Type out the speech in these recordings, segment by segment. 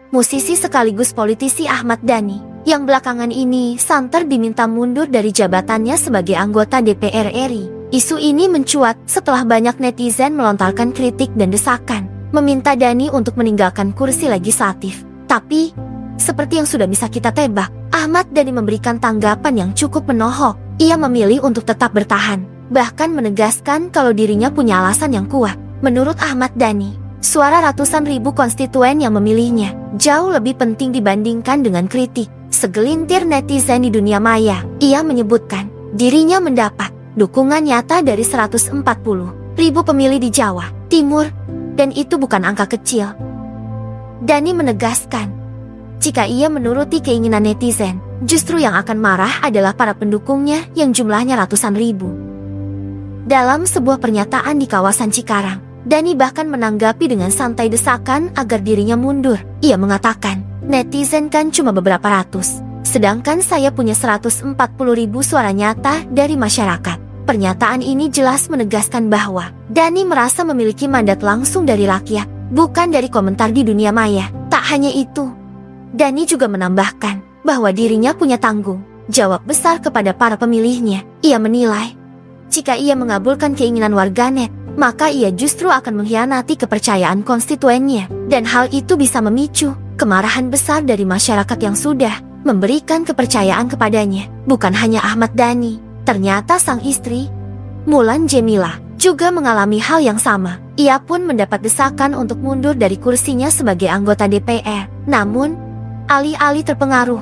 musisi sekaligus politisi Ahmad Dhani, yang belakangan ini santer diminta mundur dari jabatannya sebagai anggota DPR RI. Isu ini mencuat setelah banyak netizen melontarkan kritik dan desakan, meminta Dhani untuk meninggalkan kursi legislatif. Tapi, seperti yang sudah bisa kita tebak, Ahmad Dhani memberikan tanggapan yang cukup menohok. Ia memilih untuk tetap bertahan, bahkan menegaskan kalau dirinya punya alasan yang kuat. Menurut Ahmad Dhani, suara ratusan ribu konstituen yang memilihnya jauh lebih penting dibandingkan dengan kritik segelintir netizen di dunia maya. Ia menyebutkan dirinya mendapat dukungan nyata dari 140 ribu pemilih di Jawa Timur, dan itu bukan angka kecil. Dhani menegaskan, jika ia menuruti keinginan netizen, justru yang akan marah adalah para pendukungnya yang jumlahnya ratusan ribu. Dalam sebuah pernyataan di kawasan Cikarang, Dhani bahkan menanggapi dengan santai desakan agar dirinya mundur. Ia mengatakan, netizen kan cuma beberapa ratus, sedangkan saya punya 140 ribu suara nyata dari masyarakat. Pernyataan ini jelas menegaskan bahwa Dhani merasa memiliki mandat langsung dari rakyat, bukan dari komentar di dunia maya. Tak hanya itu, Dhani juga menambahkan bahwa dirinya punya tanggung jawab besar kepada para pemilihnya. Ia menilai, jika ia mengabulkan keinginan warganet, maka ia justru akan mengkhianati kepercayaan konstituennya, dan hal itu bisa memicu kemarahan besar dari masyarakat yang sudah memberikan kepercayaan kepadanya. Bukan hanya Ahmad Dhani, ternyata sang istri, Mulan Jameela, juga mengalami hal yang sama. Ia pun mendapat desakan untuk mundur dari kursinya sebagai anggota DPR. Namun, alih-alih terpengaruh,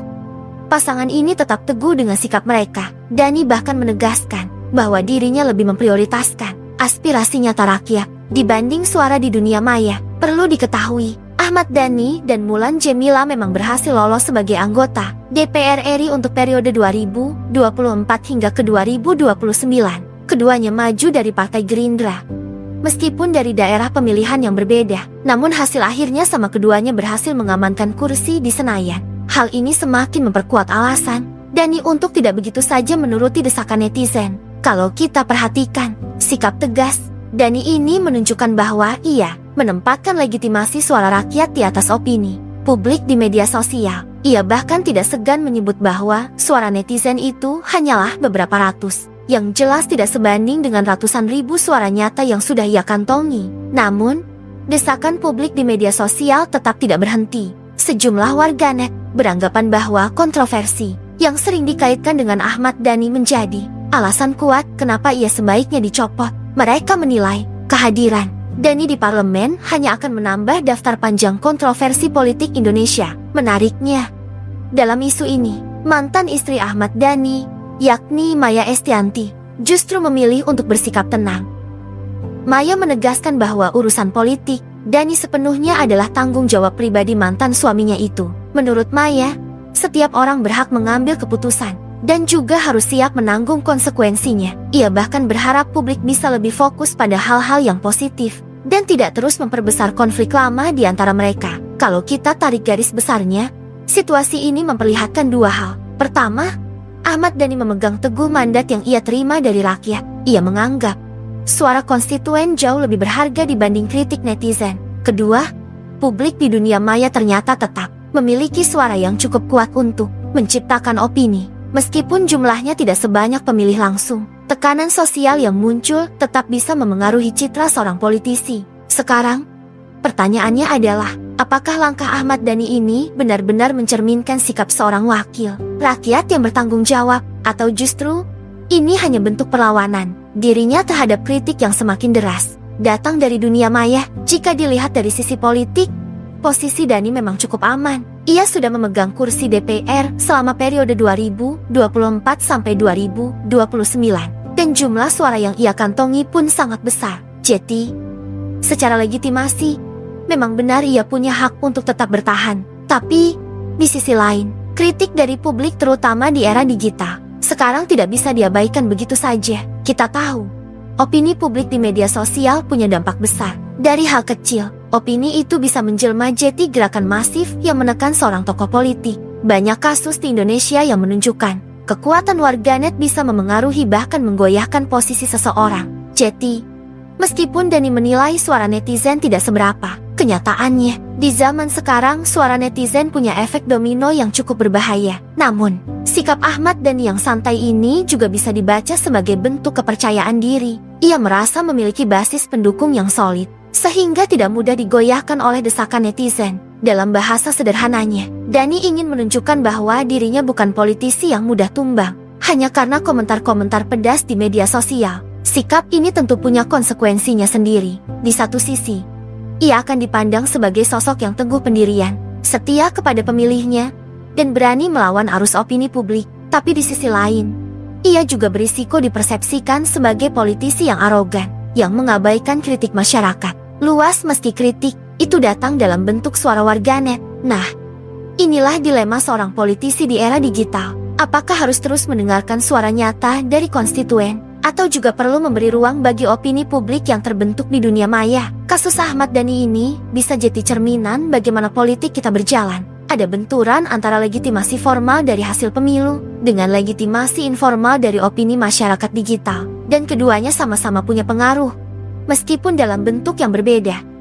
pasangan ini tetap teguh dengan sikap mereka. Dhani bahkan menegaskan bahwa dirinya lebih memprioritaskan aspirasi nyata rakyat dibanding suara di dunia maya. Perlu diketahui, Ahmad Dhani dan Mulan Jameela memang berhasil lolos sebagai anggota DPR RI untuk periode 2024 hingga ke 2029. Keduanya maju dari Partai Gerindra. Meskipun dari daerah pemilihan yang berbeda, namun hasil akhirnya sama, keduanya berhasil mengamankan kursi di Senayan. Hal ini semakin memperkuat alasan Dhani untuk tidak begitu saja menuruti desakan netizen. Kalau kita perhatikan sikap tegas Dhani ini menunjukkan bahwa ia menempatkan legitimasi suara rakyat di atas opini publik di media sosial. Ia bahkan tidak segan menyebut bahwa suara netizen itu hanyalah beberapa ratus, yang jelas tidak sebanding dengan ratusan ribu suara nyata yang sudah ia kantongi. Namun, desakan publik di media sosial tetap tidak berhenti. Sejumlah warganet beranggapan bahwa kontroversi yang sering dikaitkan dengan Ahmad Dhani menjadi alasan kuat kenapa ia sebaiknya dicopot. Mereka menilai kehadiran Dhani di parlemen hanya akan menambah daftar panjang kontroversi politik Indonesia. Menariknya, dalam isu ini, mantan istri Ahmad Dhani, yakni Maya Estianty, justru memilih untuk bersikap tenang. Maya menegaskan bahwa urusan politik Dhani sepenuhnya adalah tanggung jawab pribadi mantan suaminya itu. Menurut Maya, setiap orang berhak mengambil keputusan dan juga harus siap menanggung konsekuensinya. Ia bahkan berharap publik bisa lebih fokus pada hal-hal yang positif dan tidak terus memperbesar konflik lama di antara mereka. Kalau kita tarik garis besarnya, situasi ini memperlihatkan dua hal. Pertama, Ahmad Dhani memegang teguh mandat yang ia terima dari rakyat. Ia menganggap suara konstituen jauh lebih berharga dibanding kritik netizen. Kedua, publik di dunia maya ternyata tetap memiliki suara yang cukup kuat untuk menciptakan opini. Meskipun jumlahnya tidak sebanyak pemilih langsung, tekanan sosial yang muncul tetap bisa memengaruhi citra seorang politisi. Sekarang, pertanyaannya adalah, apakah langkah Ahmad Dhani ini benar-benar mencerminkan sikap seorang wakil rakyat yang bertanggung jawab, atau justru ini hanya bentuk perlawanan dirinya terhadap kritik yang semakin deras datang dari dunia maya? Jika dilihat dari sisi politik, posisi Dhani memang cukup aman. Ia sudah memegang kursi DPR selama periode 2024 sampai 2029, dan jumlah suara yang ia kantongi pun sangat besar. Jadi, secara legitimasi, memang benar ia punya hak untuk tetap bertahan. Tapi, di sisi lain, kritik dari publik terutama di era digital sekarang tidak bisa diabaikan begitu saja. Kita tahu, opini publik di media sosial punya dampak besar. Dari hal kecil, opini itu bisa menjelma jadi gerakan masif yang menekan seorang tokoh politik. Banyak kasus di Indonesia yang menunjukkan kekuatan warganet bisa memengaruhi bahkan menggoyahkan posisi seseorang. Jadi, meskipun Dhani menilai suara netizen tidak seberapa, kenyataannya Di zaman sekarang, suara netizen punya efek domino yang cukup berbahaya. Namun, sikap Ahmad Dhani yang santai ini juga bisa dibaca sebagai bentuk kepercayaan diri. Ia merasa memiliki basis pendukung yang solid, sehingga tidak mudah digoyahkan oleh desakan netizen. Dalam bahasa sederhananya, Dhani ingin menunjukkan bahwa dirinya bukan politisi yang mudah tumbang hanya karena komentar-komentar pedas di media sosial. Sikap ini tentu punya konsekuensinya sendiri. Di satu sisi, ia akan dipandang sebagai sosok yang teguh pendirian, setia kepada pemilihnya, dan berani melawan arus opini publik. Tapi di sisi lain, ia juga berisiko dipersepsikan sebagai politisi yang arogan, yang mengabaikan kritik masyarakat luas meski kritik itu datang dalam bentuk suara warganet. Nah, inilah dilema seorang politisi di era digital. Apakah harus terus mendengarkan suara nyata dari konstituen, atau juga perlu memberi ruang bagi opini publik yang terbentuk di dunia maya? Kasus Ahmad Dhani ini bisa jadi cerminan bagaimana politik kita berjalan. Ada benturan antara legitimasi formal dari hasil pemilu dengan legitimasi informal dari opini masyarakat digital, dan keduanya sama-sama punya pengaruh, meskipun dalam bentuk yang berbeda.